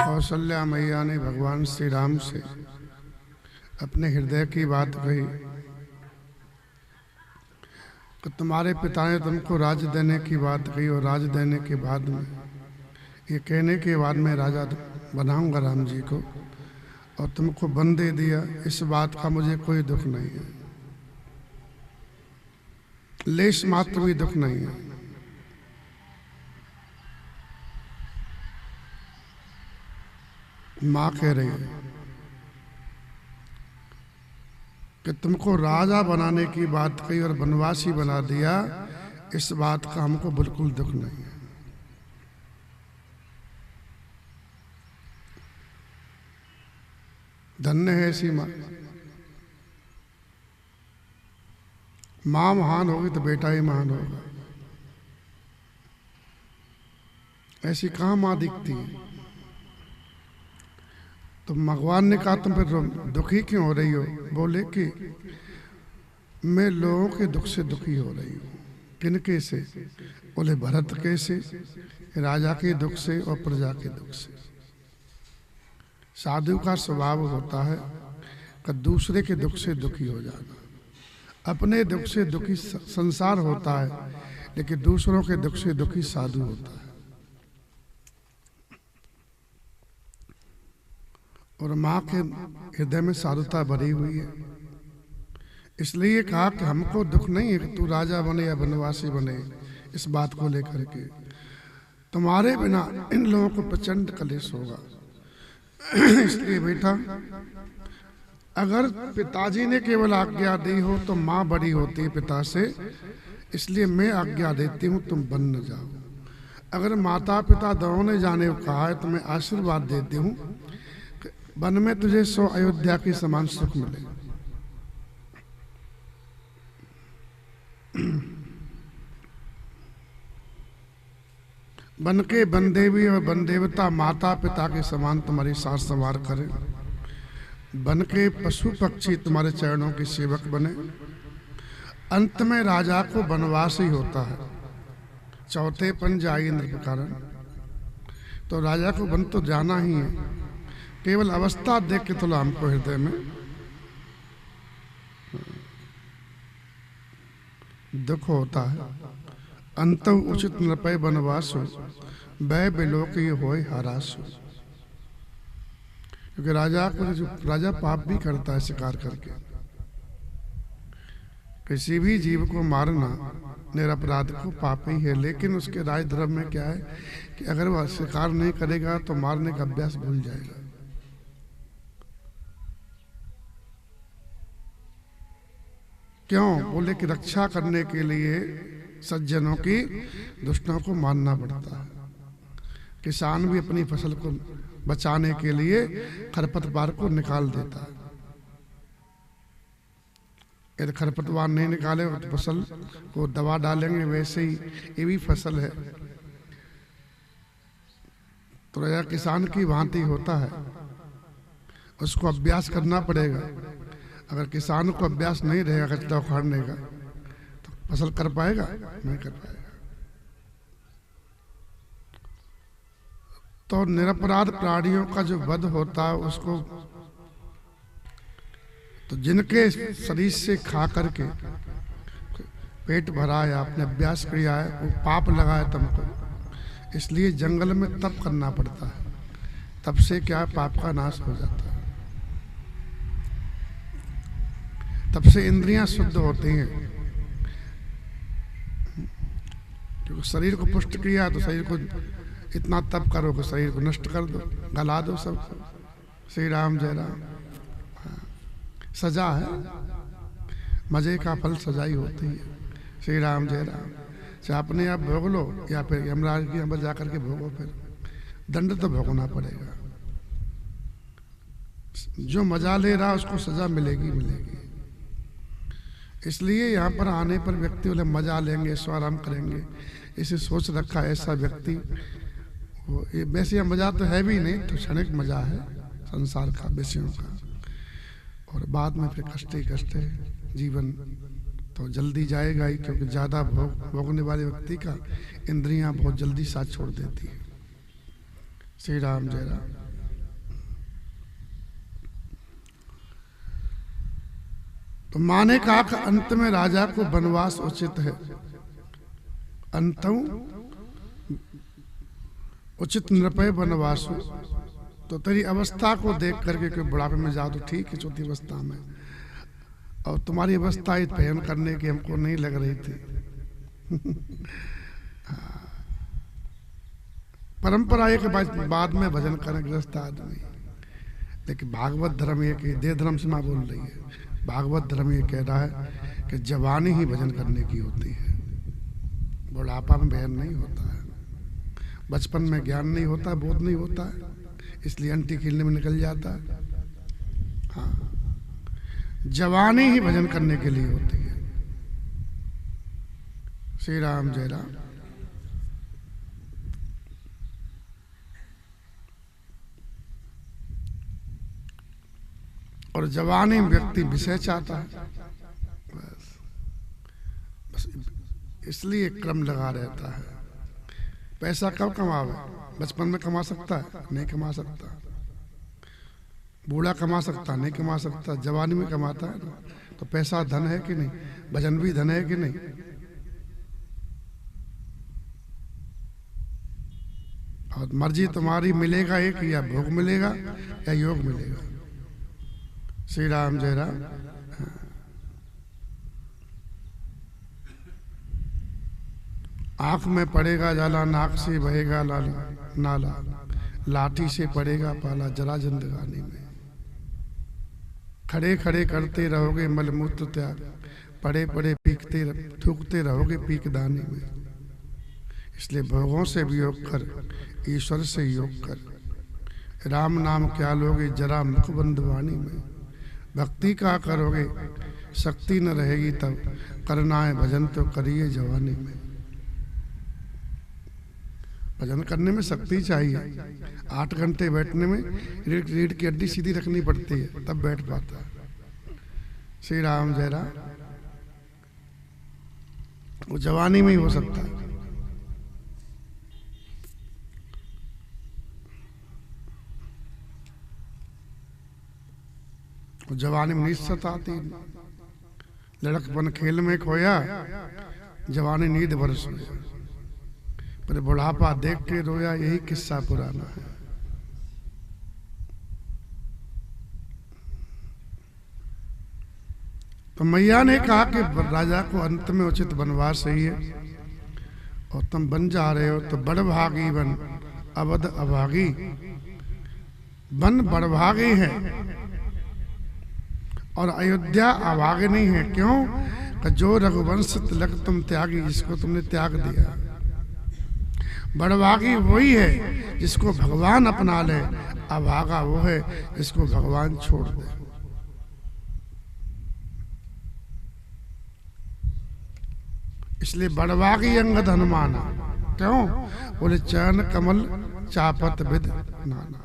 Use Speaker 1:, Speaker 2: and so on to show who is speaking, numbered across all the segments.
Speaker 1: कौशल्या मैया ने भगवान श्री राम से अपने हृदय की बात कही कि तुम्हारे पिता ने तुमको राज्य देने की बात कही और राज्य देने के बाद में ये कहने के बाद मैं राजा बनाऊंगा राम जी को और तुमको वन दे दिया। इस बात का मुझे कोई दुख नहीं है, लेश मात्र भी दुख नहीं है। माँ कह रही है कि तुमको राजा बनाने की बात कही और वनवासी बना दिया, इस बात का हमको बिल्कुल दुख नहीं है। धन्य है ऐसी माँ। माँ महान होगी तो बेटा ही महान होगा। ऐसी कहाँ माँ दिखती है? तो भगवान ने कहा तुम फिर दुखी क्यों हो रही हो? बोले कि मैं लोगों के दुख से दुखी हो रही हूँ। किनके से? बोले भरत के से, राजा के दुख से और प्रजा के दुख से। साधु का स्वभाव होता है कि दूसरे के दुख से दुखी हो जाना। अपने दुख से दुखी संसार होता है, लेकिन दूसरों के दुख से दुखी साधु होता है। और माँ के हृदय में साधुता भरी हुई है, इसलिए कहा कि हमको दुख नहीं है कि तू राजा बने या वनवासी बने। इस बात को लेकर के तुम्हारे बिना इन लोगों को प्रचंड कलेश होगा। इसलिए बेटा, अगर पिताजी ने केवल आज्ञा दी हो तो माँ बड़ी होती है पिता से, इसलिए मैं आज्ञा देती हूँ तुम बन न जाओ। अगर माता पिता दोनों ने जाने को कहा है तो मैं आशीर्वाद देती हूँ वन में तुझे 100 अयोध्या के समान सुख मिले। वन के वन देवी और वन देवता माता पिता के समान तुम्हारी सार संवार करें। वन के पशु पक्षी तुम्हारे चरणों के सेवक बने। अंत में राजा को वनवास ही होता है। चौथे पन जाई इंद्र के कारण। तो राजा को वन तो जाना ही है। केवल अवस्था देख के तो हमको हृदय में दुख होता है। अंत उचित नृपय वनवासो वह बिलोक ये होए हरासो। क्योंकि राजा को जो राजा पाप भी करता है शिकार करके। किसी भी जीव को मारना निरपराध को पाप ही है, लेकिन उसके राज धर्म में क्या है कि अगर वह शिकार नहीं करेगा तो मारने का अभ्यास भूल जाएगा। क्यों? बोले कि रक्षा करने के लिए सज्जनों की दुष्टों को मारना पड़ता है। किसान भी अपनी फसल को बचाने के लिए खरपतवार को निकाल देता है। यदि खरपतवार नहीं निकाले तो फसल को दवा डालेंगे, वैसे ही ये भी फसल है। तो यह किसान की भांति होता है, उसको अभ्यास करना पड़ेगा। अगर किसान को अभ्यास नहीं रहेगा कचरा उखाड़ने का तो फसल कर पाएगा? नहीं कर पाएगा। तो निरपराध प्राणियों का जो वध होता है उसको तो जिनके शरीर से खा करके पेट भरा है, आपने अभ्यास किया है, वो पाप लगा है तुमको, इसलिए जंगल में तप करना पड़ता है। तब से क्या है, पाप का नाश हो जाता है। तब से इंद्रियां शुद्ध होती हैं। क्योंकि शरीर को पुष्ट किया तो शरीर को इतना तप करो कि शरीर को नष्ट कर दो, गला दो सब। श्री राम जय राम। सजा है, मजे का फल सजाई होती है। श्री राम जय राम। चाहे अपने आप भोग लो या फिर यमराज के यहाँ जाकर के भोगो, फिर दंड तो भोगना पड़ेगा। जो मजा ले रहा उसको सजा मिलेगी मिलेगी। इसलिए यहाँ पर आने पर व्यक्ति बोले मजा लेंगे, स्वाराम करेंगे, इसे सोच रखा ऐसा व्यक्ति वो वैसे यह मजा तो है भी नहीं, तो क्षणिक मजा है संसार का, विषयों का, और बाद में फिर कष्ट ही कष्ट है। जीवन तो जल्दी जाएगा ही, क्योंकि ज़्यादा भोगने वाले व्यक्ति का इंद्रियां बहुत जल्दी साथ छोड़ देती है। श्री राम जय राम। तो माँ ने कहा कि अंत में राजा को वनवास उचित है, अंतम उचित नृपय वनवासु। तो तेरी अवस्था को देख करके कोई बुढ़ापे में जाओ तो ठीक है, चौथी अवस्था में, और तुम्हारी अवस्था इस भजन करने की हमको नहीं लग रही थी। परंपरा एक बाद में भजन करें गृहस्थ आदमी, लेकिन भागवत धर्म ये कि देह धर्म से माँ बोल रही है, भागवत धर्म ये कह रहा है कि जवानी ही भजन करने की होती है, बुढ़ापा में भजन नहीं होता है, बचपन में ज्ञान नहीं होता, बोध नहीं होता है, इसलिए अंटी खेलने में निकल जाता है। हाँ, जवानी ही भजन करने के लिए होती है। श्री राम जय राम। और जवानी में व्यक्ति विषय चाहता है, बस इसलिए क्रम लगा रहता है। पैसा कब कमावे? बचपन में कमा सकता है? नहीं कमा सकता। बूढ़ा कमा सकता? नहीं कमा सकता। जवानी में कमाता है ना। तो पैसा धन है कि नहीं? भजन भी धन है कि नहीं? और मर्जी तुम्हारी, मिलेगा एक, या भोग मिलेगा या योग मिलेगा। श्री राम जय राम। आंख में पड़ेगा जाला, नाक से बहेगा नाला, लाठी से पड़ेगा पाला जरा जिंदगानी में। खड़े खड़े करते रहोगे मलमूत्र त्याग, पड़े पड़े पीकते थूकते रहोगे पीकदानी में। इसलिए भोगों से वियोग कर, ईश्वर से योग कर। राम नाम क्या लोगे जरा मुखबंद वाणी में। भक्ति का करोगे शक्ति न रहेगी तब, करना है भजन तो करिए जवानी में। भजन करने में शक्ति चाहिए। 8 घंटे बैठने में रीढ़ की हड्डी सीधी रखनी पड़ती है, तब बैठ पाता है। श्री राम जय राम। वो जवानी में ही हो सकता है। वो जवानी में निश्चित आती, लड़कपन खेल में खोया, जवानी नींद बरस गया, पर बुढ़ापा देख के रोया, यही किस्सा पुराना है। तो मैया ने कहा कि राजा को अंत में उचित वनवास सही है, और तुम बन जा रहे हो तो बड़भागी बन, अवध अभागी बन बड़भागी है, और अयोध्या अभागे नहीं है। क्यों? कि जो रघुवंश तिलक तुम त्यागी, जिसको तुमने त्याग दिया। बड़भागी वही है जिसको भगवान अपना ले, अभागा वो है जिसको भगवान छोड़ दे। इसलिए बड़भागी अंगद हनुमाना। क्यों? बोले चरण कमल चापत विद नाना।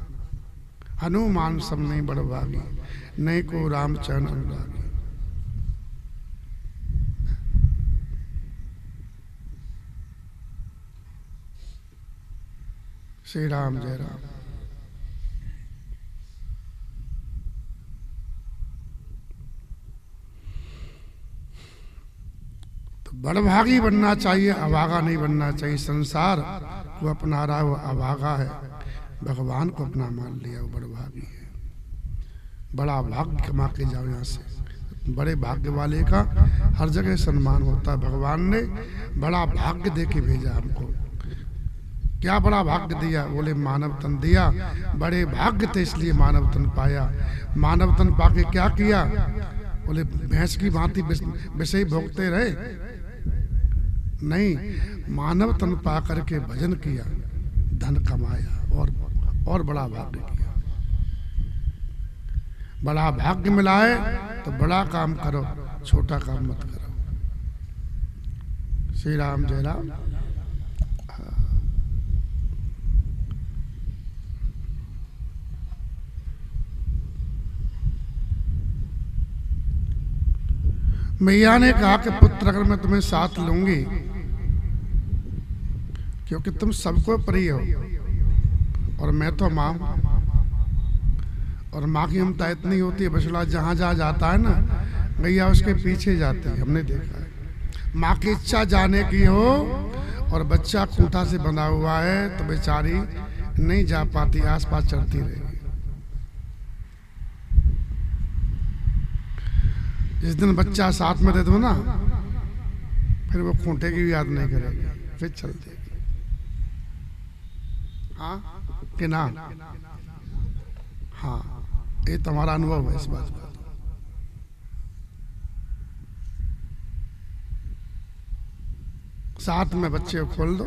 Speaker 1: हनुमान सब नहीं बड़भागी, नहीं को रामचरण अनुरागी। श्री राम जय राम। तो बड़भागी बनना चाहिए, अभागा नहीं बनना चाहिए। संसार को अपना रहा है वो अभागा है, भगवान को अपना मान लिया वो बड़भागी है। बड़ा भाग्य कमा के जाओ यहाँ से। बड़े भाग्य वाले का हर जगह सम्मान होता है। भगवान ने बड़ा भाग्य दे के भेजा हमको। क्या बड़ा भाग्य दिया? बोले मानव तन दिया। बड़े भाग्य थे इसलिए मानव तन पाया। मानव तन पाके क्या किया? बोले भैंस की भांति विषय भोगते रहे? नहीं, मानव तन पा करके भजन किया, धन कमाया, और बड़ा भाग्य किया। बड़ा भाग्य मिला है तो बड़ा काम करो, छोटा काम मत करो। श्री राम जय राम। मैया ने कहा कि पुत्र अगर मैं तुम्हें साथ लूंगी, क्योंकि तुम सबको प्रिय हो, और मैं तो माँ हूं, और माँ की ममता इतनी होती है, बछड़ा जहां जहां जाता है ना, गैया उसके पीछे जाती है, हमने देखा है। माँ की इच्छा जाने की हो और बच्चा खूंटा से बंधा हुआ है तो बेचारी नहीं जा पाती, आसपास चलती रहेगी। जिस दिन बच्चा साथ में दे दो ना, फिर वो खूंटे की भी याद नहीं करेगी, फिर चल देगी। हाँ कि ना? हाँ, ये तुम्हारा अनुभव है इस बात का। साथ में बच्चे को खोल दो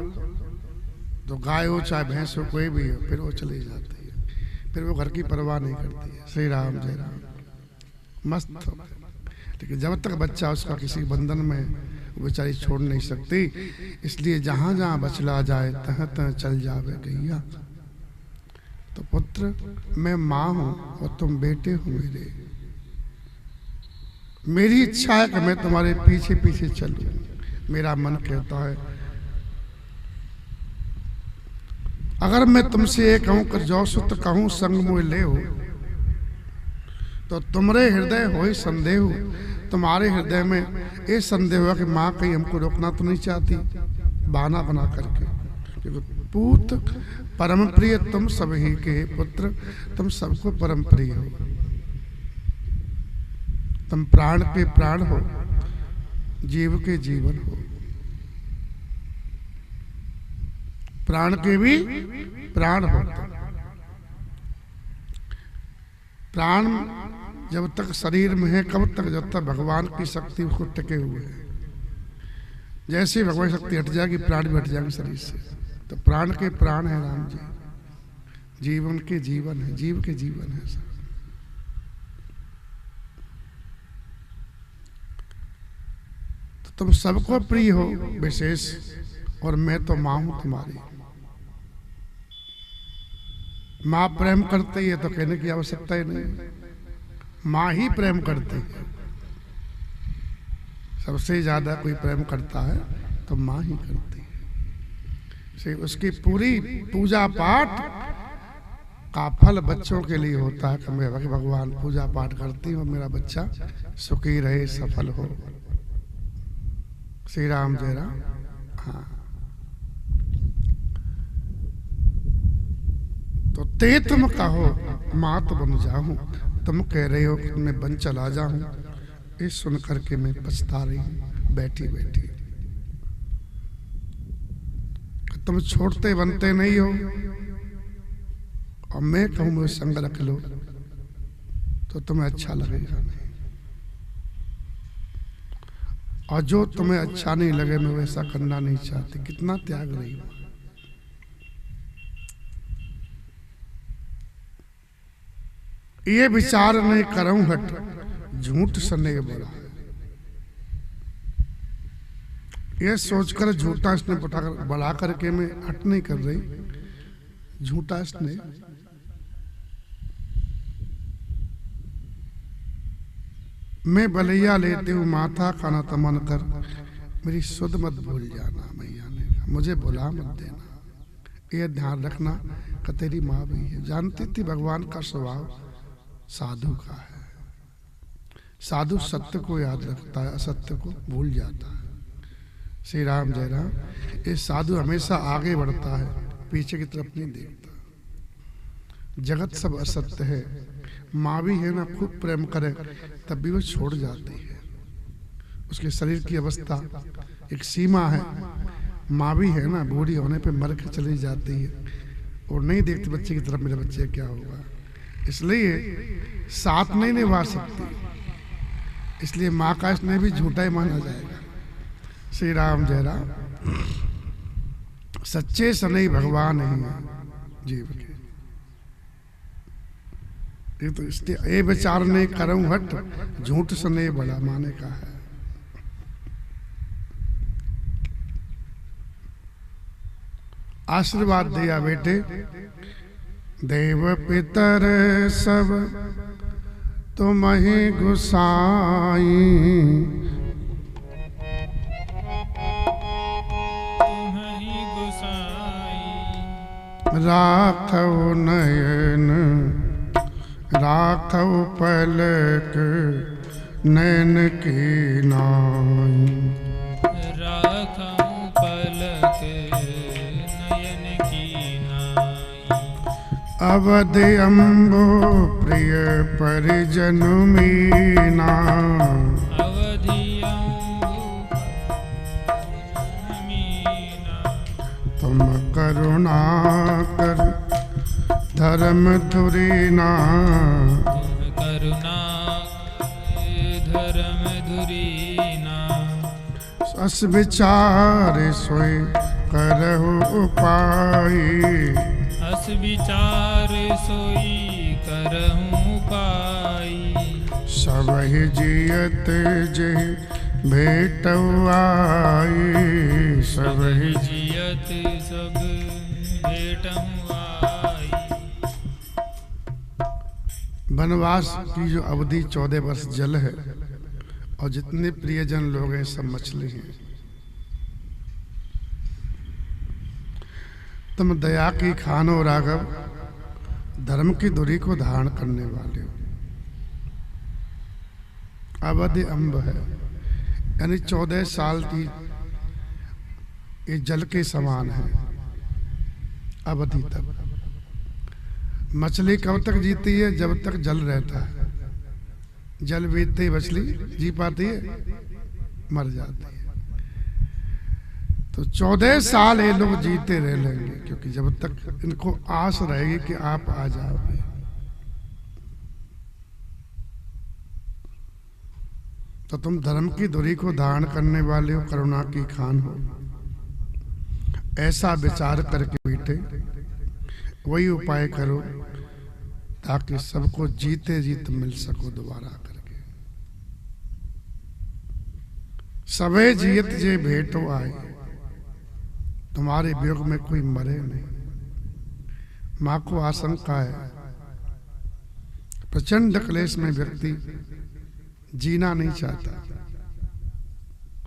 Speaker 1: तो गाय हो चाहे भैंस हो कोई भी हो, फिर वो चली जाती है, फिर वो घर की परवाह नहीं करती है। श्री राम जय राम, मस्त हो। लेकिन जब तक बच्चा उसका किसी बंधन में, वो बेचारी छोड़ नहीं सकती। इसलिए जहां जहां बचला जाए तह तह चल जावे गैया। तो पुत्र, मैं माँ हूं और तुम बेटे हो मेरे। मेरी इच्छा है कि मैं तुम्हारे पीछे पीछे चलूं। मेरा मन कहता है अगर मैं तुमसे ये कहूं कि जो सुत कहूं संग मोह ले हो, तो तुम्हारे हृदय हो ही संदेह हो। तुम्हारे हृदय में ये संदेह हुआ कि माँ कहीं हमको रोकना तो नहीं चाहती, बहाना बना करके। क्योंकि पूत परम प्रिय तुम सब ही के पुत्र, तुम सबको परम प्रिय हो। तुम प्राण के प्राण हो, जीव के जीवन हो। प्राण के भी प्राण हो। प्राण जब तक शरीर में है, कब तक? जब तक भगवान की शक्ति उसको टिके हुए है। जैसे भगवान शक्ति हट जाएगी, प्राण भी हट जाएंगे शरीर से। तो प्राण के प्राण है राम जी, जीवन के जीवन है, जीव के जीवन है सब। तो तुम सबको प्रिय हो विशेष, और मैं तो माँ हूं तुम्हारी। माँ प्रेम करती है तो कहने की आवश्यकता ही नहीं, माँ ही प्रेम करती है। सबसे ज्यादा कोई प्रेम करता है तो माँ ही करती है। उसकी पूरी पूजा पाठ का फल बच्चों के लिए होता है कि मैं भगवान पूजा पाठ करती हूँ, मेरा बच्चा सुखी रहे, सफल हो। श्री राम जय राम। हाँ, तो ते तुम कहो मात बन जाऊं, तुम कह रहे हो कि मैं बन चला जाऊं। ये सुन करके मैं पछता रही हूं बैठी बैठी। तुम छोड़ते बनते नहीं हो, और मैं कहूं मुझे संग रख लो तो तुम्हें अच्छा लगेगा नहीं, और जो तुम्हें अच्छा नहीं लगे मैं वैसा करना नहीं चाहती। कितना त्याग रही हूं। ये विचार नहीं करूं हट, झूठ सने बड़ा। ये सोचकर झूठा स्नेह बढ़ा करके मैं हट नहीं कर रही। झूठा स्नेह मैं बलैया लेती हूँ माथा खाना तमन कर, मेरी सुध मत भूल जाना। मैया ने कहा मुझे बुला मत देना, ये ध्यान रखना कि तेरी माँ भी है। जानती थी भगवान का स्वभाव साधु का है। साधु सत्य को याद रखता है, असत्य को भूल जाता है। श्री राम जय राम। ये साधु हमेशा आगे बढ़ता है, पीछे की तरफ नहीं देखता। जगत सब असत्य है। माँ भी है ना, खूब प्रेम करे तब भी वो छोड़ जाती है। उसके शरीर की अवस्था एक सीमा है। माँ भी है ना, बूढ़ी होने पे मर के चली जाती है और नहीं देखती बच्चे की तरफ, मेरे बच्चे क्या होगा। इसलिए साथ नहीं निभा सकती, इसलिए माँ का स्नेह भी झूठा ही माना जाएगा। श्री राम जय राम। सच्चे सनई भगवान ही है जीव के। ये तो इसलिए ये विचार नहीं करूं हट, झूठ सने बड़ा माने का है। आशीर्वाद दिया बेटे, देव पितर सब तुम ही गुसाई, राखव नयन राखव पलक नैन की नाई।
Speaker 2: राखऊं पलक नयन की नाई।
Speaker 1: अवध अम्बो प्रिय परिजन मीना।
Speaker 2: अवधि अम्बु मीना।
Speaker 1: तुम करुणा कर धर्म धुरीना।
Speaker 2: तुम करुणा धर्म धुरीना।
Speaker 1: अस विचार सोई करहु उपाय।
Speaker 2: अस विचार सोई करहूं पाई।
Speaker 1: सबहि जियत जे भेटउ आई। सबहि
Speaker 2: जियत सब भेटहूं आई।
Speaker 1: वनवास की जो अवधि 14 वर्ष जल है और जितने प्रियजन लोग हैं सब मछली हैं। तुम दया की खान हो राघव, धर्म की धुरी को धारण करने वाले हो। अवधि अम्ब है यानी 14 साल की ये जल के समान है अवधि तक। मछली कब तक जीती है? जब तक जल रहता है। जल बीतते ही मछली जी पाती है? मर जाती है। तो 14 साल ये लोग जीते रह लेंगे, क्योंकि जब तक इनको आस रहेगी कि आप आ जाओगे। तो तुम धर्म की धुरी को धारण करने वाले हो, करुणा की खान हो। ऐसा विचार करके बैठे, वही उपाय करो ताकि सबको जीते जीत मिल सको दोबारा करके। सबे जियत जे भेटो आए, तुम्हारे वियोग में कोई मरे नहीं। मां को आशंका है, प्रचंड क्लेश में व्यक्ति जीना नहीं चाहता।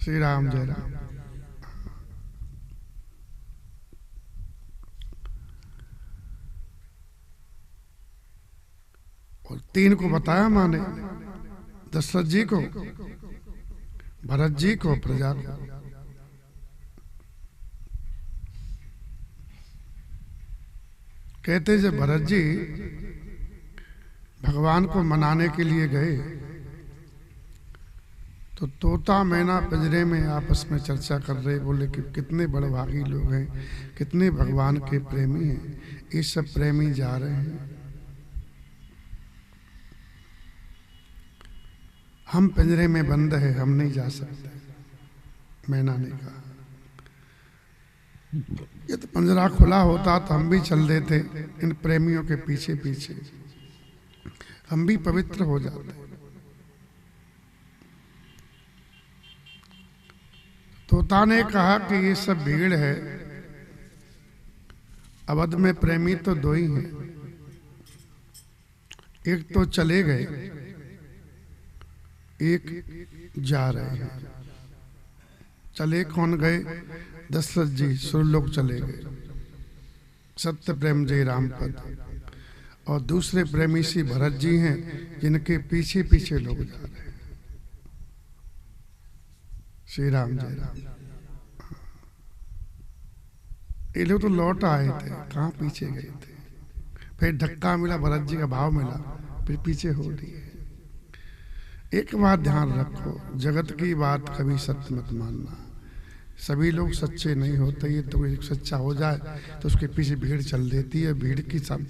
Speaker 1: श्री राम जय राम। और 3 को बताया मां ने, दशरथ जी को, भरत जी को, प्रजा को। कहते जब भरत जी भगवान को मनाने के लिए गए तो तोता मैना पिंजरे में आपस में चर्चा कर रहे, बोले कि कितने बड़भागी लोग हैं, कितने भगवान के प्रेमी हैं, ये सब प्रेमी जा रहे हैं, हम पिंजरे में बंद है, हम नहीं जा सकते। मैना ने कहा ये तो पिंजरा खुला होता तो हम भी चल देते इन प्रेमियों के पीछे पीछे, हम भी पवित्र हो जाते। तोता ने कहा कि ये सब भीड़ है, अवध में प्रेमी तो 2 ही हैं, एक तो चले गए, एक जा रहे हैं। चले कौन गए? दशरथ जी सुरलोक चले गए, सत्य प्रेम जय राम पद। और दूसरे प्रेमी श्री भरत जी हैं, जिनके पीछे पीछे लोग जा रहे हैं। श्री राम जय राम। ये लोग तो लौट आए थे, कहाँ पीछे गए थे। फिर धक्का मिला, भरत जी का भाव मिला, फिर पीछे हो रही है। एक बात ध्यान रखो, जगत की बात कभी सत्य मत मानना। सभी लोग सच्चे नहीं होते, ये तो एक सच्चा हो जाए तो उसके पीछे भीड़ चल देती है। भीड़ की सब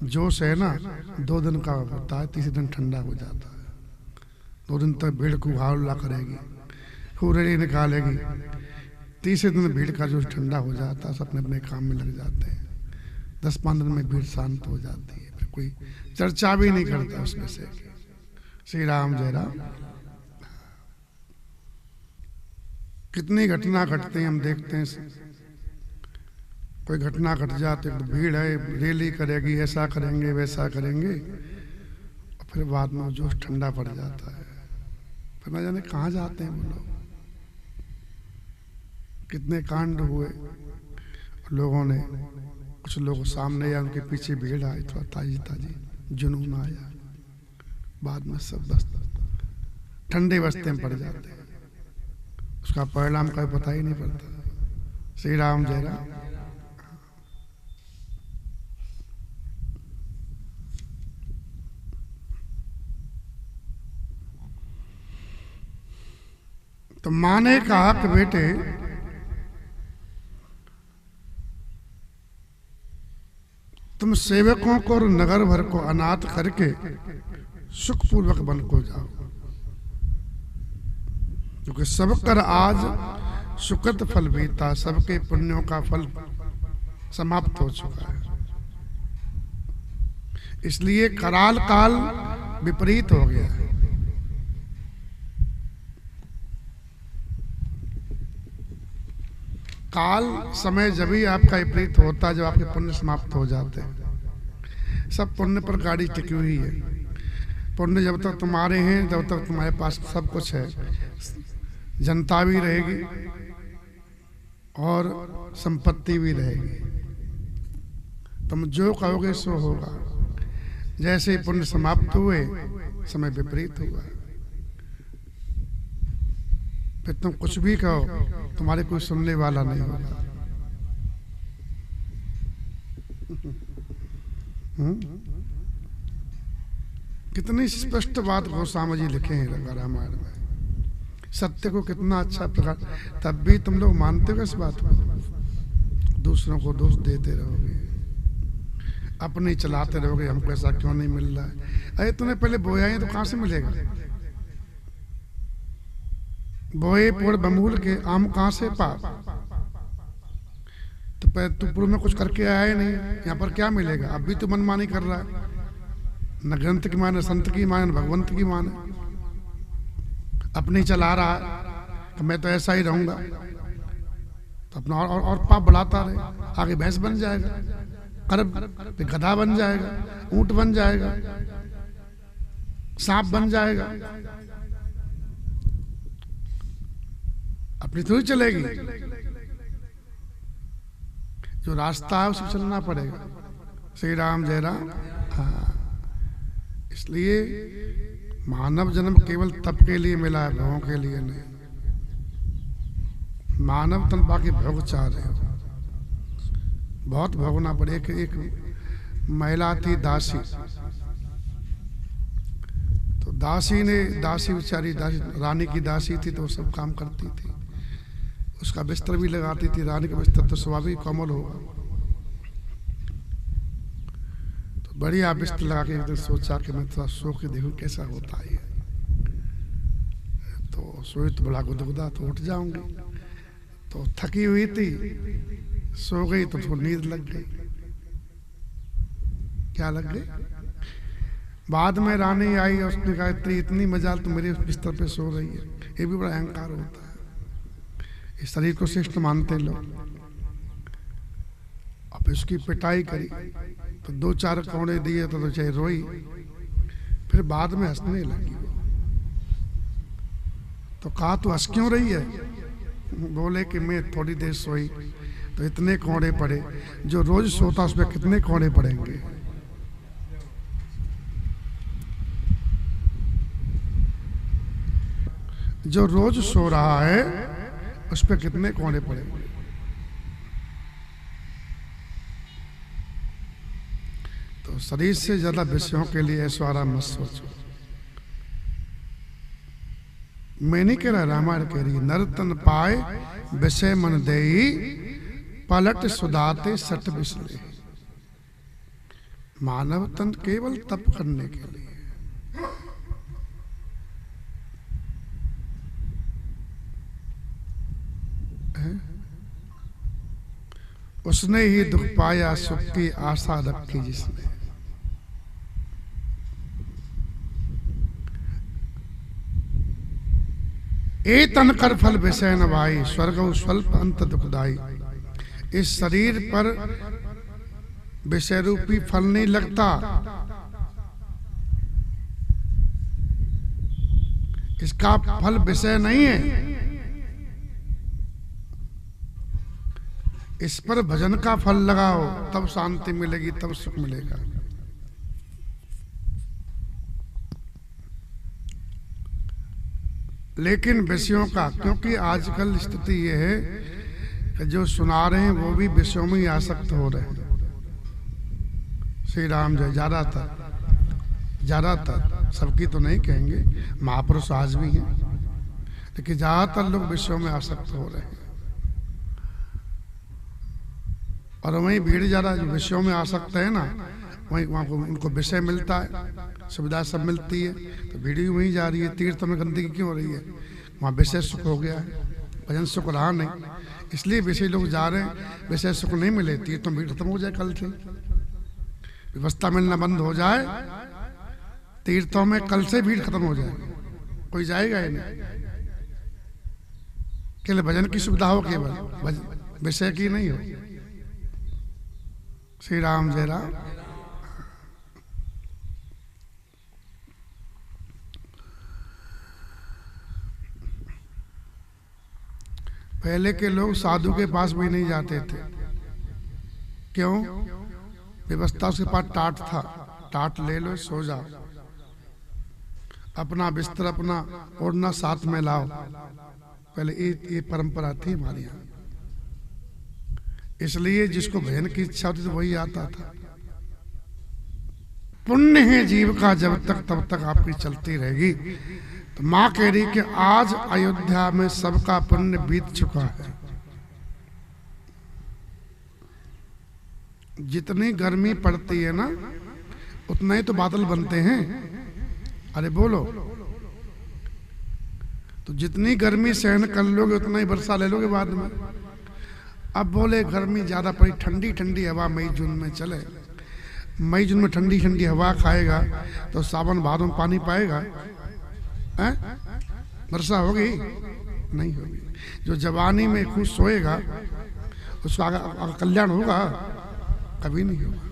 Speaker 1: जोश है ना, 2 दिन का होता है, तीसरे दिन ठंडा हो जाता है। 2 दिन तक भीड़ को हल्ला करेगी, हुर्रे निकालेगी, तीसरे दिन भीड़ का जोश ठंडा हो जाता है, सब अपने अपने काम में लग जाते हैं। 10-15 दिन में भीड़ शांत हो जाती है, फिर कोई चर्चा भी नहीं करता उसमें से। श्री राम जय राम। कितनी घटना घटते हैं, हम देखते हैं। कोई घटना घट जाती है तो भीड़ है, रैली करेगी, ऐसा करेंगे वैसा करेंगे, और फिर बाद में जोश ठंडा पड़ जाता है। फिर न जाने कहाँ जाते हैं वो लोग। कितने कांड हुए लोगों ने, कुछ लोग सामने या उनके पीछे भीड़ आई, थोड़ा ताजी ताजी जुनून आया, बाद में सब बस ठंडे बस्ते में पड़ जाते हैं, उसका परिणाम कभी पता ही नहीं पड़ता। श्री राम जय राम। तो माँ ने कहा कि बेटे तुम सेवकों को और नगर भर को अनाथ करके सुखपूर्वक वन को जाओ, क्योंकि सब कर आज सुकृत फल बीता, सबके पुण्यों का फल समाप्त हो चुका है। इसलिए कराल काल विपरीत हो गया है। काल समय जब ही आपका विपरीत होता है जब आपके पुण्य समाप्त हो जाते हैं। सब पुण्य पर गाड़ी टिकी हुई है। पुण्य जब तक तुम्हारे हैं जब तक तुम्हारे पास सब कुछ है, जनता भी रहेगी और संपत्ति भी रहेगी। तुम जो कहोगे सो होगा। जैसे ही पुण्य समाप्त हुए समय विपरीत हुआ, फिर तुम कुछ भी कहो तुम्हारे कोई सुनने वाला नहीं होगा। कितनी स्पष्ट बात गोस्वामी जी लिखे हैं रामायण में। सत्य को कितना अच्छा प्रकार, तब भी तुम लोग मानते हो इस बात को, दूसरों को दोष देते रहोगे, अपने चलाते रहोगे, हमको ऐसा क्यों नहीं मिल रहा है। अरे तूने पहले बोया है तो कहां से मिलेगा? बोए पुर बमूल के आम कहां से पा? तो तू पूर्व में कुछ करके आया ही नहीं, यहाँ पर क्या मिलेगा? अब भी तू मनमानी कर रहा है, न ग्रंथ की माने, संत की माने, भगवंत की माने, अपनी चला रहा है कि मैं तो ऐसा ही रहूंगा। तो अपना और पाप बढ़ाता रहे, आगे भैंस बन जाएगा, करब गधा बन जाएगा, ऊंट बन जाएगा, सांप बन जाएगा, अपनी थोड़ी चलेगी। जो रास्ता है उसे चलना पड़ेगा। श्री राम जय राम। हाँ, इसलिए मानव जन्म केवल तप के लिए मिला है, भोगों के लिए नहीं। मानव तन बाकी भोग चाह रहे हो, बहुत भोगना पड़े। एक महिला थी दासी, तो दासी बेचारी दासी, रानी की दासी थी, तो सब काम करती थी, उसका बिस्तर भी लगाती थी। रानी का बिस्तर तो स्वाभाविक कोमल होगा, तो बढ़िया बिस्तर लगा के एक दिन सोचा कि मैं थोड़ा सो के देखूं कैसा होता है। तो सोई तो बड़ा गुदगुदा, तो उठ जाऊंगी। तो थकी हुई थी, सो गई तो थोड़ी नींद लग गई। क्या लग गई? बाद में रानी आई और उसने कहा इतनी मजाल तो मेरे बिस्तर पे सो रही है। ये भी बड़ा अहंकार होता है, इस शरीर को श्रेष्ठ मानते लोग। अब इसकी पिटाई करी तो 2-4 कौड़े दिए तो चाहे रोई, फिर बाद में हंसने लगी। तो कहा तू हंस क्यों रही है? बोले कि मैं थोड़ी देर सोई तो इतने कौड़े पड़े, जो रोज सोता उस पर कितने कौड़े पड़ेंगे। जो रोज सो रहा है उस पर कितने कौड़े पड़ेंगे। तो शरीर से ज्यादा विषयों के लिए ऐश्वर्या मत सोचो। मैं नहीं कह रहा, रामायण कह रही है। नर तन पाए विषय मन देई, पलट सुदाते सट बिसले। मानव तन केवल तप करने के लिए, उसने ही दुख पाया, सुख की आशा रखी जिसने। ए तन कर फल विषय न भाई, स्वर्ग स्वल्प अंत दुखदाई। इस शरीर पर विषय रूपी फल नहीं लगता, इसका फल विषय नहीं है। इस पर भजन का फल लगाओ, तब शांति मिलेगी, तब सुख मिलेगा। लेकिन विषयों का, क्योंकि आजकल स्थिति ये है कि जो सुना रहे हैं वो भी विषयों में ही आसक्त हो रहे हैं। श्री राम जय। ज्यादातर, सबकी तो नहीं कहेंगे, महापुरुष आज भी हैं, लेकिन ज्यादातर लोग विषयों में आसक्त हो रहे हैं। और वहीं भीड़ ज्यादा जो विषयों में आसक्त है ना, वहीं वहाँ को उनको विषय मिलता है, सुविधा सब मिलती है, तो भीड़ भी वहीं जा रही है। तीर्थ में गंदगी क्यों हो रही है? वहाँ विषय सुख हो गया है, भजन सुख रहा नहीं, इसलिए विषय लोग जा रहे हैं। विषय सुख नहीं मिले, तीर्थ में भीड़ खत्म हो जाए, कल से व्यवस्था मिलना बंद हो जाए, तीर्थों में कल से भीड़ खत्म हो जाए, कोई जाएगा ही नहीं। केवल भजन की सुविधा हो, केवल विषय की नहीं हो। श्री राम जय राम। पहले के लोग साधु के पास भी नहीं जाते थे। क्यों? व्यवस्था उसके पास टाट था, टाट ले लो, सो जाओ, अपना बिस्तर अपना ओढ़ना साथ में लाओ। पहले ये परंपरा थी हमारे यहाँ। इसलिए जिसको भजन की इच्छा होती थी वही आता था। पुण्य है जीव का जब तक तब तक आपकी चलती रहेगी। तो माँ कह रही कि आज अयोध्या में सबका पुण्य बीत चुका है। जितनी गर्मी पड़ती है ना, उतना ही तो बादल बनते हैं। अरे बोलो, तो जितनी गर्मी सहन कर लोगे उतना ही वर्षा ले लोगे बाद में। अब बोले गर्मी ज्यादा पड़ी, ठंडी ठंडी हवा मई जून में चले। मई जून में ठंडी ठंडी हवा खाएगा तो सावन भादों में पानी पाएगा? वर्षा होगी? नहीं होगी। जो जवानी में खुश सोएगा उसका आगे कल्याण होगा? कभी नहीं होगा।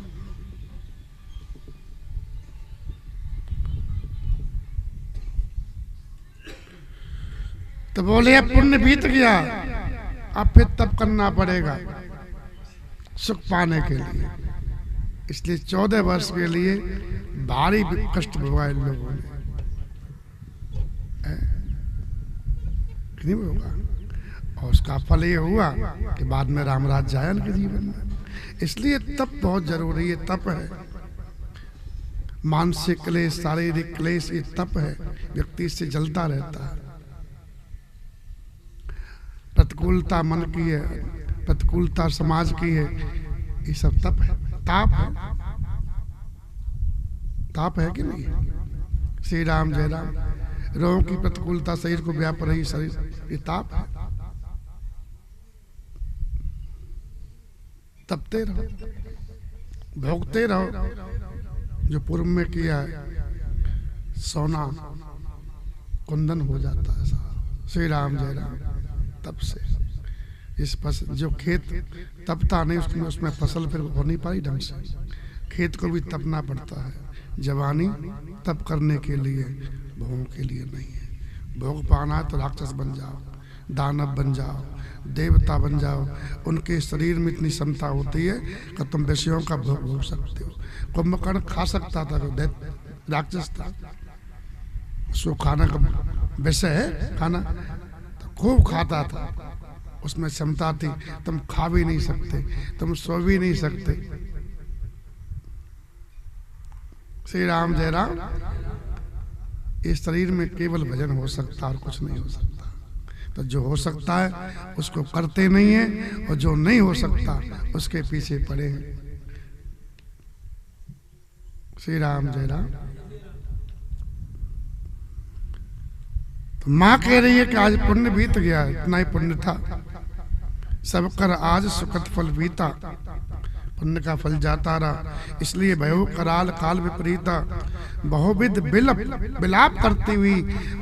Speaker 1: तो बोले अब पुण्य बीत गया, अब फिर तप करना पड़ेगा सुख पाने के लिए। इसलिए 14 वर्ष के लिए भारी कष्ट भोगा इन लोगों ने। नहीं होगा। और उसका फल ये हुआ कि बाद में राम राज्य आया उनके जीवन में। इसलिए तप बहुत जरूरी है। तप है मानसिक क्लेश, शारीरिक क्लेश, ये तप है। व्यक्ति से जलता रहता है। प्रतिकूलता मन की है, प्रतिकूलता समाज की है, ये सब तप है, ताप है। ताप है कि नहीं? श्री राम जय राम। रोगों की प्रतिकूलता शरीर को व्याप रही, शरीर ये ताप है। तपते रहो, भोगते रहो। जो पूर्व में किया है सोना कुंदन हो जाता है। श्री राम जय राम। तप से इस जो खेत तपता नहीं उसमें फसल फिर हो नहीं पाई ढंग से। खेत को भी तपना पड़ता है। जवानी तप करने के लिए, भोग के लिए नहीं है। भोग पाना है तो राक्षस बन जाओ, दानव बन जाओ, देवता बन जाओ। उनके शरीर में इतनी क्षमता होती है कि तुम विषयों का भोग भोग सकते हो। कुंभकर्ण खा सकता था, राक्षस था, उसको खाना का विषय है खाना, तो खूब खाता था। उसमें क्षमता थी। तुम खा भी नहीं सकते, तुम सो भी नहीं सकते। श्री राम जय राम। इस शरीर में केवल भजन हो सकता और कुछ नहीं हो सकता। तो जो हो सकता है उसको करते नहीं है, और जो नहीं हो सकता उसके पीछे पड़े हैं। श्री राम जय राम। तो माँ कह रही है कि आज पुण्य बीत गया, इतना ही पुण्य था। सब कर आज सुखद फल बीता, पुण्य का फल जाता रहा। इसलिए भयो कराल काल विपरीता, बहुविध विलाप करती हुई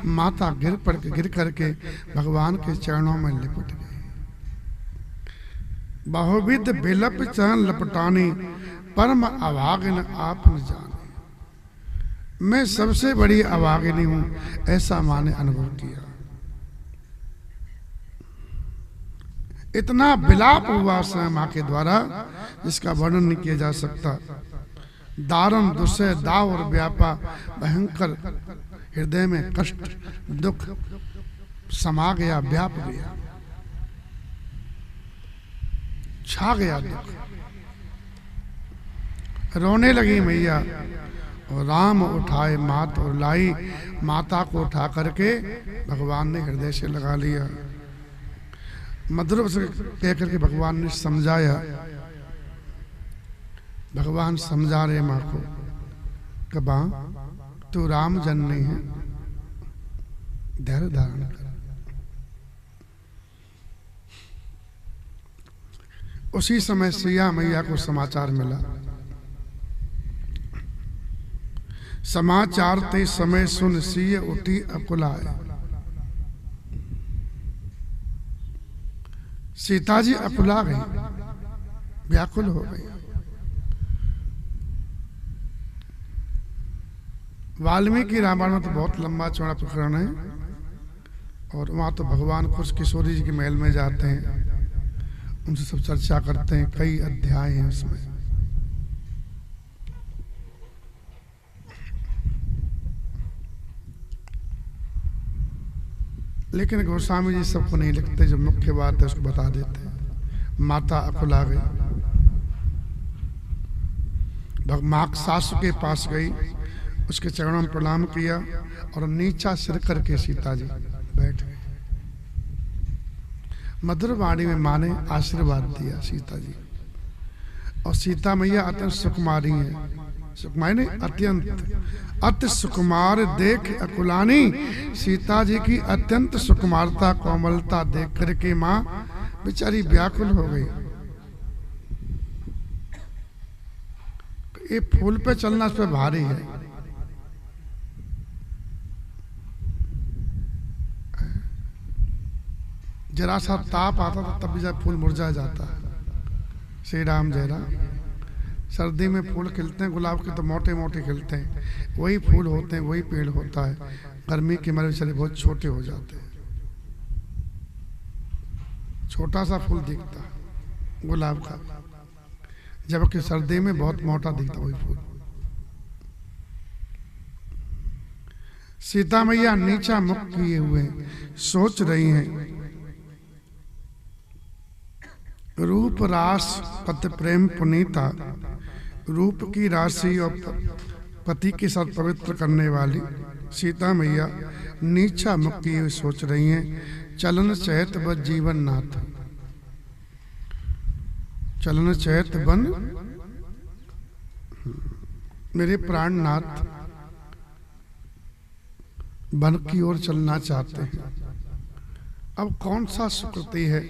Speaker 1: माता गिर करके भगवान के चरणों में लिपट गई। बहुविध विलप चरण लपटानी, परम अभागिन आप न जाने। मैं सबसे बड़ी अभागिनी हूं, ऐसा माँ ने अनुभव किया। इतना विलाप हुआ समय माँ के द्वारा जिसका वर्णन नहीं किया जा सकता। दारुण दुस्सह दाव और व्यापा, भयंकर हृदय में कष्ट दुख समा गया, व्याप गया, छा गया दुख। रोने लगी मैया और राम उठाए मात और लाई। माता को उठा करके भगवान ने हृदय से लगा लिया। मधुर से कह करके भगवान ने समझाया। भगवान समझा रहे माँ को कि माँ तू राम जननी है, धैर्य धारण कर। उसी समय सिया मैया को समाचार मिला। समाचार ते समय सुन सिय उठी अकुलाए। सीता जी अकुला गई, व्याकुल हो गई। वाल्मीकि रामायण में तो बहुत लंबा चौड़ा प्रकरण है और वहां तो भगवान खुद किशोरी जी के महल में जाते हैं, उनसे सब चर्चा करते हैं, कई अध्याय हैं उसमें। लेकिन गोस्वामी जी सबको नहीं लिखते, जो मुख्य बात है उसको बता देते हैं। माता अकुला गई, माँ सासू के पास गई, उसके चरणों में प्रणाम किया और नीचा सिर करके सीता जी बैठ गई। मधुर वाणी में माँ ने आशीर्वाद दिया सीता जी। और सीता मैया अत्यंत सुकुमारी है, सुकुमारी नहीं अत्यंत, अति सुकुमार देख अकुलानी। सीता जी की अत्यंत सुकुमारता कोमलता देख करके माँ बेचारी व्याकुल हो गई। ये फूल पे चलना उस पे भारी है। जरा सा ताप आता था तब भी जब फूल मुरझा जाता है। श्री राम जय राम। सर्दी में फूल खिलते हैं गुलाब के, तो मोटे मोटे खिलते हैं, वही फूल होते हैं, वही पेड़ होता है। गर्मी के मारे बेचारे बहुत छोटे हो जाते हैं, छोटा सा फूल दिखता है गुलाब का, जबकि सर्दी में बहुत मोटा दिखता वही फूल। सीता मैया नीचा मुख किए हुए सोच रही हैं, रूप रास पति प्रेम पुनीता। रूप की राशि और पति के साथ पवित्र करने वाली सीता मैया नीचा मुख किए हुए सोच रही हैं, चलन चैत बन जीवन नाथ। चलन चैत बन मेरे प्राणनाथ वन की ओर चलना चाहते हैं। अब कौन सा सुकृति है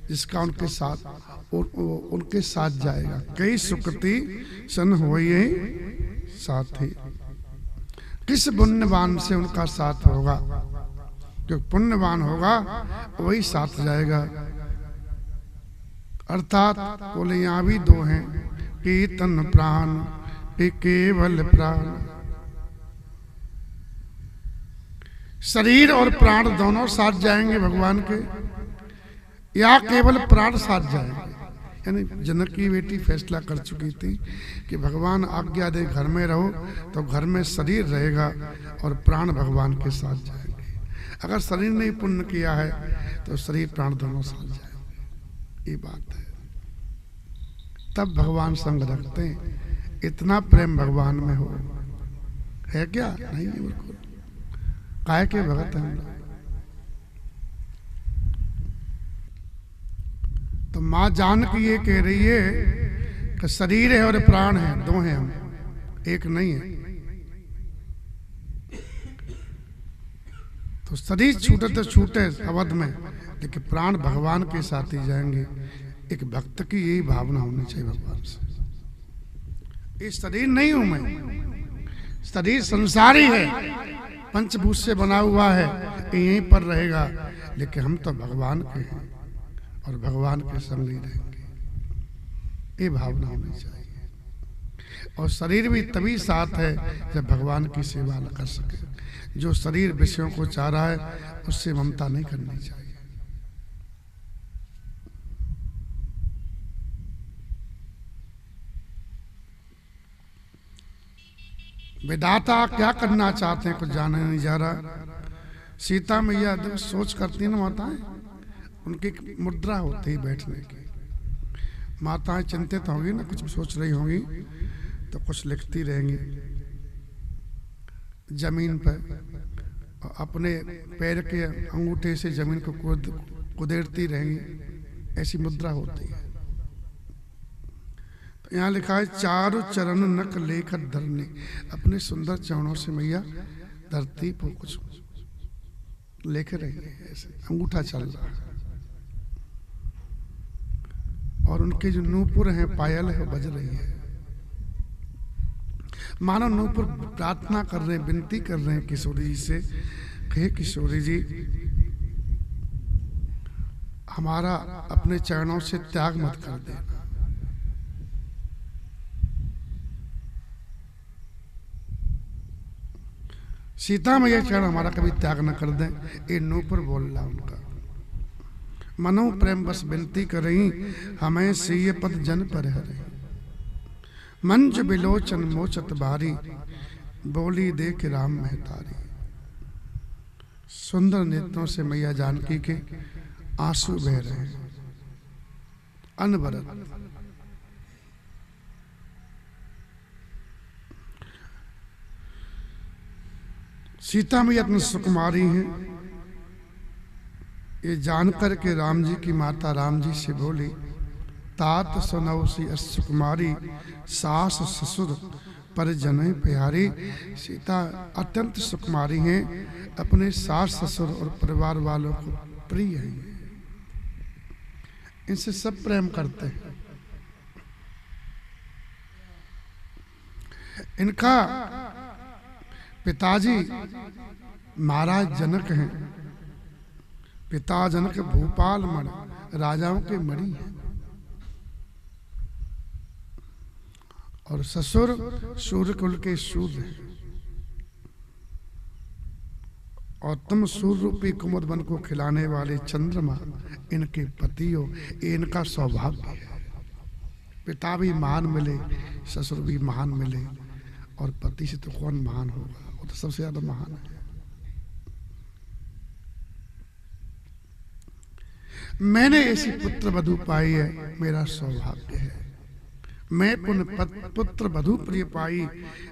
Speaker 1: जिसका उनके साथ और उनके साथ जाएगा। कई सुकृति सन होए साथी, किस पुण्यवान से उनका साथ होगा। जो पुण्यवान होगा वही साथ जाएगा। अर्थात बोले यहाँ भी दो हैं, कि तन प्राण कि केवल प्राण। शरीर और प्राण दोनों साथ जाएंगे भगवान के, या केवल प्राण साथ जाएंगे। यानी जनक की बेटी फैसला कर चुकी थी कि भगवान आज्ञा दे घर में रहो, तो घर में शरीर रहेगा और प्राण भगवान के साथ जाएंगे। अगर शरीर ने पुण्य किया है तो शरीर प्राण दोनों साथ जाएंगे। ये बात है। तब भगवान संग रखते हैं। इतना प्रेम भगवान में हो है क्या? नहीं है बिल्कुल। काय के भगत हैं हम लोग। तो माँ जानकी ये कह रही है कि शरीर है और प्राण है, दो हैं हम, एक नहीं है। तो शरीर छूटे तो छूटे अवध में, लेकिन प्राण भगवान के साथ ही जाएंगे। एक भक्त की यही भावना होनी चाहिए भगवान से। ये शरीर नहीं हूं मैं, शरीर संसारी है, पंचभूत से बना हुआ है, यहीं पर रहेगा, लेकिन हम तो भगवान के हैं और भगवान के संग ही रहेंगे। ये भावना होनी चाहिए। और शरीर भी तभी साथ है जब भगवान की सेवा न कर सके। जो शरीर विषयों को चाह रहा है उससे ममता नहीं करनी चाहिए। विधाता क्या करना चाहते हैं कुछ जाने नहीं जा रहा। सीता मैया जब सोच करती हैं ना माताएं, उनकी एक मुद्रा होती है बैठने की। माताएं चिंतित होंगी ना, कुछ सोच रही होंगी तो कुछ लिखती रहेंगी जमीन पर, और अपने पैर के अंगूठे से जमीन को कुदेरती रहेंगी। ऐसी मुद्रा होती है। तो यहाँ लिखा है चारु चरण नक लेकर धरने, अपने सुंदर चरणों से मैया धरती पर कुछ लेकर रही है, ऐसे अंगूठा चल रहा है। और उनके जो नूपुर हैं, पायल है, बज रही है। मानो नूपुर प्रार्थना कर रहे हैं, विनती कर रहे हैं किशोरी जी से, हे किशोरी जी हमारा अपने चरणों से त्याग मत कर देना। सीता मैया चरण हमारा कभी त्याग न कर दें, ये नूपुर बोल रहा उनका। मनो प्रेम बस विनती कर रही, हमें सीय पद जन पर है रही। मंज बिलोचन मोचत बारी, बोली देख राम महतारी। सुंदर नेत्रों से मैया जानकी के आंसू बह रहे हैं अनवरत। सीता मैया अपनी सुकुमारी हैं, ये जानकर के राम जी की माता राम जी से बोली, तात सुनौसी सुकुमारी, सास ससुर पर जने प्यारी। सीता अत्यंत सुकुमारी हैं, अपने सास ससुर और परिवार वालों को प्रिय हैं, इनसे सब प्रेम करते हैं। इनका पिताजी महाराज जनक हैं, पिता जनक भूपाल मण, राजाओं के मणि हैं, और ससुर सूर्य कुल के सूर्य हैं। और तुम सूर्य रूपी कुमुद वन को खिलाने वाले चंद्रमा इनके पति हो, ये इनका सौभाग्य है। पिता भी महान मिले, ससुर भी महान मिले, और पति से तो कौन महान होगा, वो तो सबसे ज्यादा महान है। मैंने ऐसी पुत्र वधू पाई है, मेरा सौभाग्य है। मैं पुत्र वधू प्रिय पाई,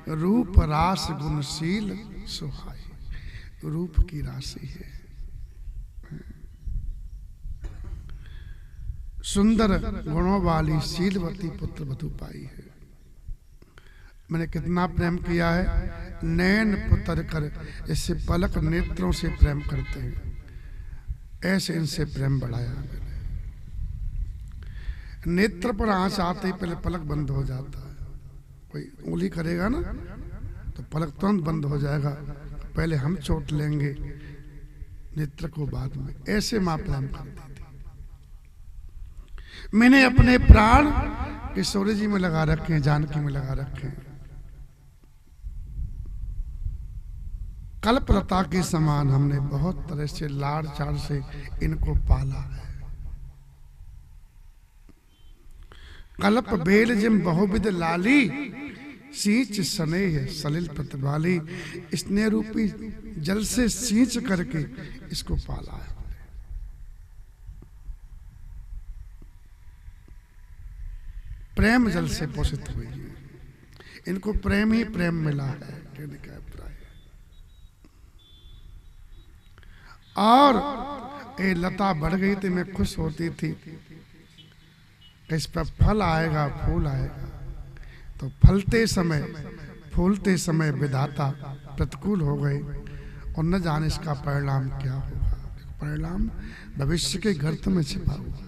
Speaker 1: रूप रास गुणशील सुहाई। रूप की राशि है, सुंदर गुणों वाली शीलवती पुत्र वधू पाई है। मैंने कितना प्रेम किया है, नैन पुतर कर, इससे पलक नेत्रों से प्रेम करते हैं, ऐसे इनसे प्रेम बढ़ाया मैंने। नेत्र पर आंच आते ही पहले पलक बंद हो जाता है। कोई उंगली करेगा ना तो पलक तुरंत बंद हो जाएगा, पहले हम चोट लेंगे नेत्र को बाद में। ऐसे मां प्रेम करती थी। मैंने अपने प्राण किशोरी जी में लगा रखे हैं, जानकी में लगा रखे हैं। कल्पलता के समान हमने बहुत तरह से लाड़ चाड़ से इनको पाला है। कल्प बेल जिम बहुविध लाली, सींच स्नेह सलिल प्रतिभाली। स्नेह रूपी जल से सींच करके इसको पाला है। प्रेम जल से पोषित हुई है, इनको प्रेम ही प्रेम मिला है, कहने का अभिप्राय है। और ये लता बढ़ गई थी, मैं खुश होती थी इस पर फल आएगा, फूल आएगा। तो फलते समय फूलते समय विधाता प्रतिकूल हो गए, और न जाने इसका परिणाम क्या होगा। परिणाम भविष्य के गर्त में छिपा हुआ है।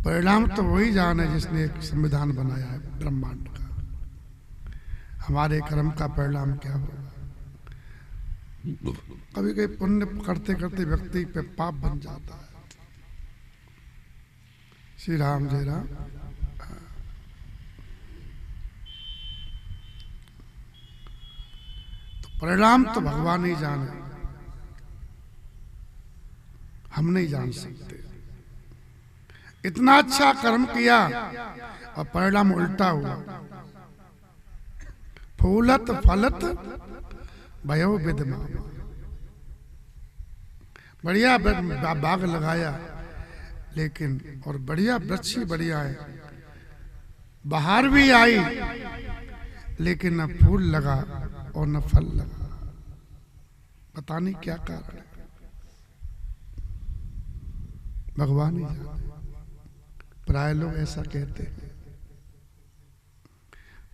Speaker 1: परिणाम तो वही जाने जिसने एक संविधान बनाया है ब्रह्मांड का। हमारे कर्म का परिणाम क्या होगा। कभी कभी पुण्य करते करते व्यक्ति पे पाप बन जाता है। श्री राम जय राम। तो परिणाम तो भगवान ही जाने, हम नहीं जान सकते। इतना अच्छा कर्म किया और परिणाम उल्टा हुआ, फूलत फलत भयो विद्यमान। बढ़िया बाग लगाया लेकिन, और बढ़िया वृक्ष ही बढ़िया है, बाहर भी आई लेकिन न फूल लगा और न फल लगा। पता नहीं क्या कारण है, भगवान ही जाने। प्राय लोग ऐसा कहते हैं,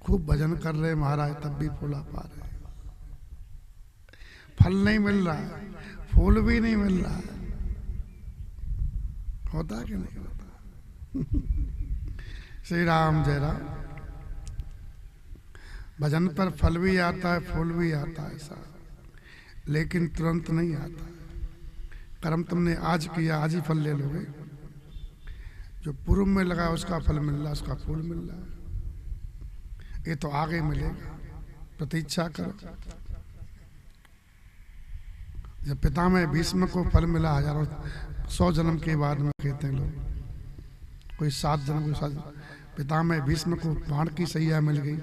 Speaker 1: खूब भजन कर रहे महाराज तब भी फूला पा रहे, फल नहीं मिल रहा है, फूल भी नहीं मिल रहा है। होता कि नहीं होता? श्री राम जय राम। भजन पर फल भी आता है, फूल भी आता है ऐसा, लेकिन तुरंत नहीं आता। कर्म तुमने आज किया, आज ही फल ले लोगे। जो पूर्व में लगा उसका फल मिल रहा, उसका फूल मिल रहा है, ये तो आगे मिलेगा, प्रतीक्षा करो। जब पितामह भीष्म को फल मिला हजारों 100 जन्म के बाद में, कहते हैं लोग, कोई 7 जन्म, कोई 7 जन्म, पितामह भीष्म को बाण की सैया मिल गई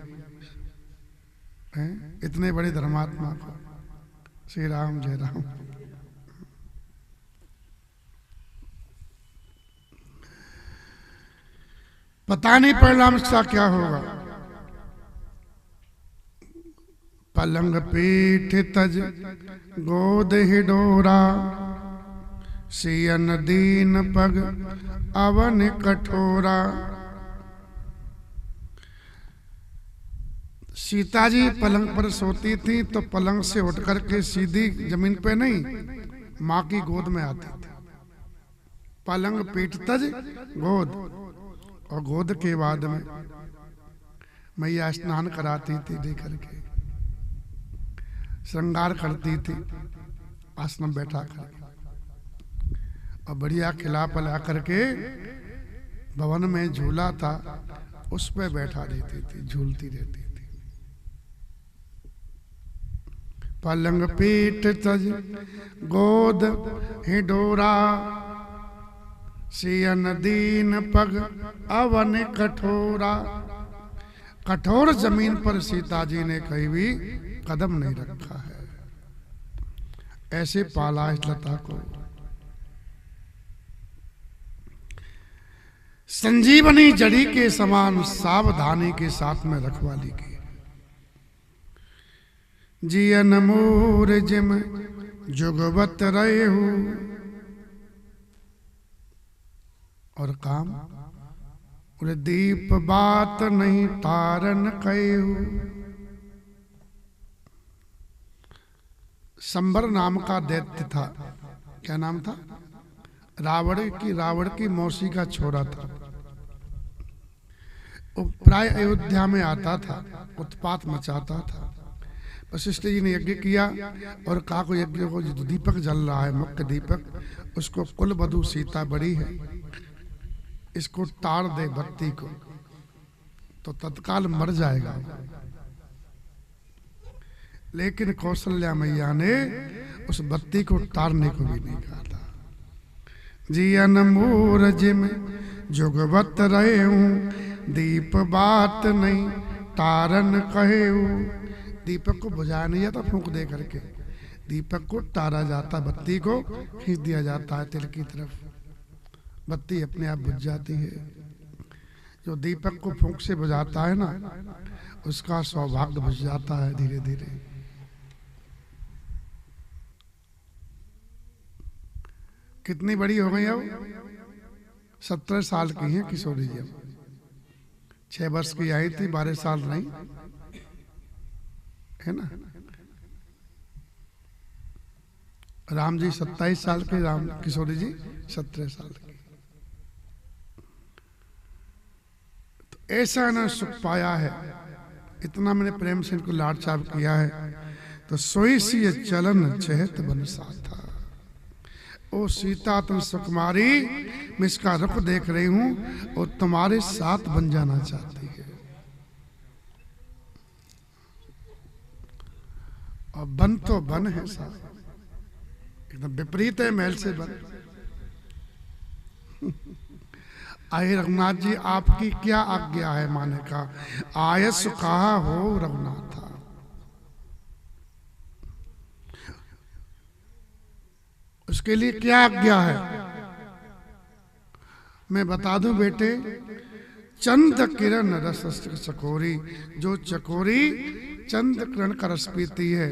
Speaker 1: है, इतने बड़े धर्मात्मा को। श्री राम जय राम। पता नहीं परिणाम इसका क्या होगा। पलंग पीठ तज गोद हिडोरा, सियन दीन पग अवन कठोरा। सीता जी पलंग पर सोती थी तो पलंग से उठ करके सीधी जमीन पे नहीं, माँ की गोद में आती थी। पलंग पीठ तज गोद, और गोद के बाद में मैया स्नान कराती थी लेकर के, श्रृंगार करती थी आसन बैठा कर, और बढ़िया खिला पिला करके भवन में झूला था उस पे बैठा देती थी, झूलती रहती थी। पलंग पीठ तज गोद हिडोरा, सियन दीन पग अवन कठोरा। कठोर जमीन पर सीता जी ने कहीं भी कदम नहीं रखा है। ऐसे पाला इस लता को। संजीवनी जड़ी के समान सावधानी के साथ में रखवाली की। जियन मोर जिम जुगवत रहे हो, और काम और दीप बात नहीं तारन कहो। संबर नाम का दैत्य था। क्या नाम था? रावण की मौसी का छोरा था। वो प्राय अयोध्या में आता था, उत्पात मचाता था। वशिष्ठ जी ने यज्ञ किया और कहा को यज्ञ को जो दीपक जल रहा है, मुख्य दीपक, उसको कुल वधू सीता बड़ी है, इसको ताड़ दे बत्ती को, तो तत्काल मर जाएगा। लेकिन कौशल्या मैया ने उस बत्ती को तारने को भी नहीं कहा था। जियन मोर जिम जुगवत रहे हूँ, दीप बात नहीं तारन कहे हूँ। दीपक को बुझाया नहीं जाता फूंक दे करके, दीपक को तारा जाता, बत्ती को खींच दिया जाता है तिल की तरफ, बत्ती अपने आप बुझ जाती है। जो दीपक को फूंक से बुझाता है ना, उसका सौभाग्य बुझ जाता है धीरे धीरे। कितनी बड़ी हो गई अब? 17 साल की है किशोरी जी। अब 6 वर्ष की आई थी, 12 साल नहीं है ना। राम जी 27 साल के, राम किशोरी जी 17 साल की। तो ऐसा ना सुख पाया है, इतना मैंने प्रेम से इनको लाड चाव किया है। तो सोई सी चलन चहत बन साथा। ओ सीता तुम सुकुमारी, मैं इसका रुख देख रही हूं और तुम्हारे साथ बन जाना चाहती है। और बन तो बन है साथ, एकदम विपरीत है महल से बन। आए रघुनाथ जी, आपकी क्या आज्ञा है? माने का आयस कहा हो रघुनाथा। उसके लिए क्या आज्ञा है? मैं बता दूं बेटे, चंद किरण रस चकोरी, जो चकोरी चंद किरण का रस पीती है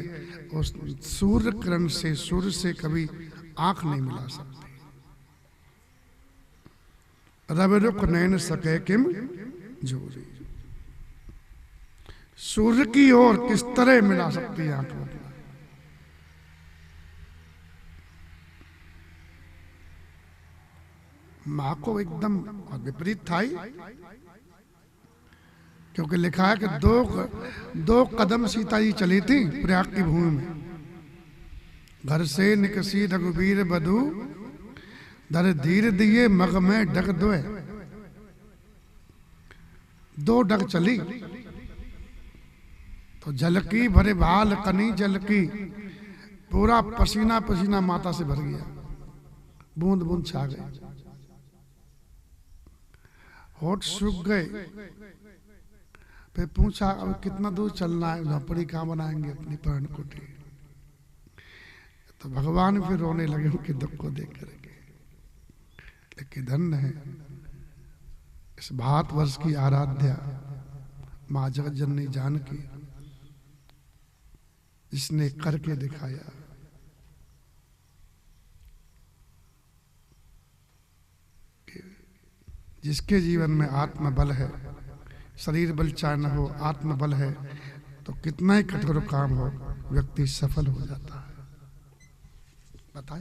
Speaker 1: उस सूर्य किरण से, सूर्य से कभी आंख नहीं मिला सकती। रवि रुख नैन सके किम जोरी, सूर्य की ओर किस तरह मिला सकती है आंख में? मां को एकदम विपरीत था ही, क्योंकि लिखा है कि दो कदम सीता जी चली थी प्रयाग की भूमि में। घर से निकसी रघुबीर बधू, दर धीर दिए मग में डग दोए। 2 डग चली तो झलकी भरे भाल कनी जलकी, पूरा पसीना पसीना माता से भर गया, बूंद बूंद छा गई, होठ सूख गए। फिर पूछा अब कितना दूर चलना है, झोपड़ी कहाँ बनाएंगे अपनी पर्ण कुटी? तो भगवान फिर रोने लगे उनके दुख को देख करके। लेकिन धन्य है इस भारतवर्ष की आराध्या माँ जगत जननी जानकी, जिसने करके दिखाया। जिसके जीवन में आत्मबल है, शरीर बल चाहे न हो, आत्मबल है तो कितना ही कठोर काम हो व्यक्ति सफल हो जाता है। बताएं।